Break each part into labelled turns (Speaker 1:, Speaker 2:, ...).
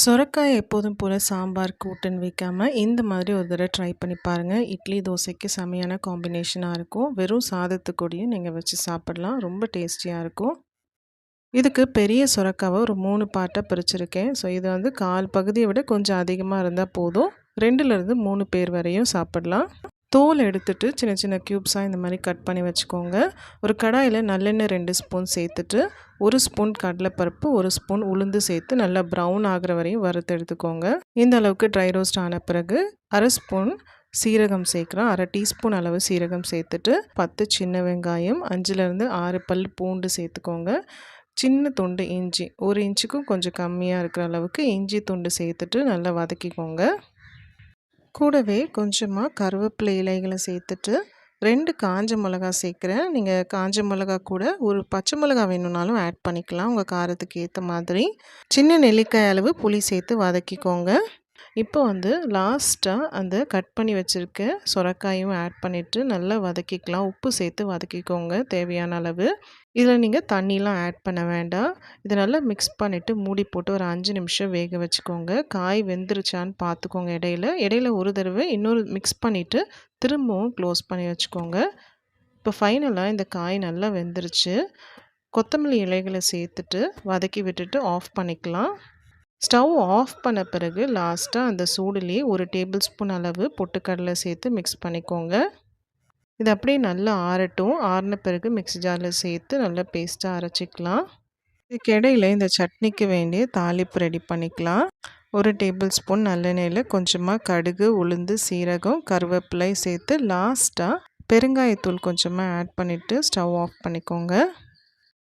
Speaker 1: சொரக்காய் எப்போதும் போல் சாம்பார் கூட்டுன்னு வைக்காமல் இந்த மாதிரி ஒரு தடவை ட்ரை பண்ணி பாருங்கள். இட்லி தோசைக்கு செமையான காம்பினேஷனாக இருக்கும். வெறும் சாதத்துக்கூடயும் நீங்கள் வச்சு சாப்பிடலாம். ரொம்ப டேஸ்டியாக இருக்கும். இதுக்கு பெரிய சொரக்காவை ஒரு 3 பார்ட்டாக பிரிச்சுருக்கேன். ஸோ இது வந்து கால் பகுதியை விட கொஞ்சம் அதிகமாக இருந்தால் போதும். 2லேருந்து 3 பேர் வரையும் சாப்பிடலாம். தோல் எடுத்துட்டு சின்ன சின்ன க்யூப்ஸாக இந்த மாதிரி கட் பண்ணி வச்சுக்கோங்க. ஒரு கடாயில் நல்லெண்ணெய் 2 ஸ்பூன் சேர்த்துட்டு 1 ஸ்பூன் கடலைப்பருப்பு 1 ஸ்பூன் உளுந்து சேர்த்து நல்லா ப்ரௌன் ஆகிற வரையும் வறுத்து எடுத்துக்கோங்க. இந்த அளவுக்கு ட்ரை ரோஸ்ட் ஆன பிறகு 1/2 ஸ்பூன் சீரகம் சேர்க்குறேன். 1/2 டீஸ்பூன் அளவு சீரகம் சேர்த்துட்டு 10 சின்ன வெங்காயம் 5லேருந்து 6 பல் பூண்டு சேர்த்துக்கோங்க. சின்ன துண்டு இஞ்சி 1 இன்ச்சுக்கும் கொஞ்சம் கம்மியாக இருக்கிற அளவுக்கு இஞ்சி துண்டு சேர்த்துட்டு நல்லா வதக்கிக்கோங்க. கூடவே கொஞ்சமாக கருவேப்பிலை இலைகளை சேர்த்துட்டு 2 காஞ்ச மிளகா சேர்க்குறேன். நீங்கள் காஞ்ச மிளகா கூட ஒரு பச்சை மிளகா வேணும்னாலும் ஆட் பண்ணிக்கலாம் உங்கள் காரத்துக்கு ஏற்ற மாதிரி. சின்ன நெல்லிக்காய் அளவு புளி சேர்த்து வதக்கிக்கோங்க. இப்போ வந்து லாஸ்ட்டாக அந்த கட் பண்ணி வச்சுருக்க சொரக்காயும் ஆட் பண்ணிவிட்டு நல்லா வதக்கிக்கலாம். உப்பு சேர்த்து வதக்கிக்கோங்க தேவையான அளவு. இதில் நீங்கள் தண்ணிலாம் ஆட் பண்ண வேண்டாம். இதை நல்லா மிக்ஸ் பண்ணிவிட்டு மூடி போட்டு ஒரு 5 நிமிஷம் வேக வச்சுக்கோங்க. காய் வெந்துருச்சான்னு பார்த்துக்கோங்க. இடையில ஒரு தடவை இன்னொரு மிக்ஸ் பண்ணிவிட்டு திரும்பவும் க்ளோஸ் பண்ணி வச்சுக்கோங்க. இப்போ ஃபைனலாக இந்த காய் நல்லா வெந்துருச்சு. கொத்தமல்லி இலைகளை சேர்த்துட்டு வதக்கி விட்டுட்டு ஆஃப் பண்ணிக்கலாம். ஸ்டவ் ஆஃப் பண்ண பிறகு லாஸ்ட்டாக அந்த சூடுலேயே 1 டேபிள் ஸ்பூன் அளவு பொட்டுக்கடலை சேர்த்து மிக்ஸ் பண்ணிக்கோங்க. இது அப்படியே நல்லா ஆறட்டும். ஆறின பிறகு மிக்ஸி ஜாரில் சேர்த்து நல்லா பேஸ்ட்டாக அரைச்சிக்கலாம். இதுக்கு இடையில இந்த சட்னிக்கு வேண்டிய தாளிப்பு ரெடி பண்ணிக்கலாம். 1 டேபிள் ஸ்பூன் நல்லெண்ணெயில் கொஞ்சமாக கடுகு உளுந்து சீரகம் கருவேப்பிலை சேர்த்து லாஸ்ட்டாக பெருங்காயத்தூள் கொஞ்சமாக ஆட் பண்ணிவிட்டு ஸ்டவ் ஆஃப் பண்ணிக்கோங்க.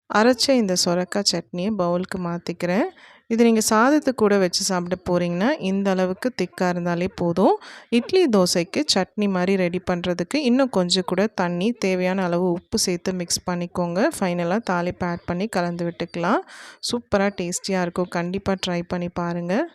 Speaker 1: அரைச்ச இந்த சொரக்காய் சட்னியை பவுலுக்கு மாற்றிக்கிறேன். இது நீங்கள் சாதத்துக்கு கூட வச்சு சாப்பிட போகிறீங்கன்னா இந்த அளவுக்கு திக்காக இருந்தாலே போதும். இட்லி தோசைக்கு சட்னி மாதிரி ரெடி பண்ணுறதுக்கு இன்னும் கொஞ்சம் கூட தண்ணி தேவையான அளவு உப்பு சேர்த்து மிக்ஸ் பண்ணிக்கோங்க. ஃபைனலாக தாளிப்பு ஆட் பண்ணி கலந்து விட்டுக்கலாம். சூப்பராக டேஸ்டியாக இருக்கும். கண்டிப்பாக ட்ரை பண்ணி பாருங்கள்.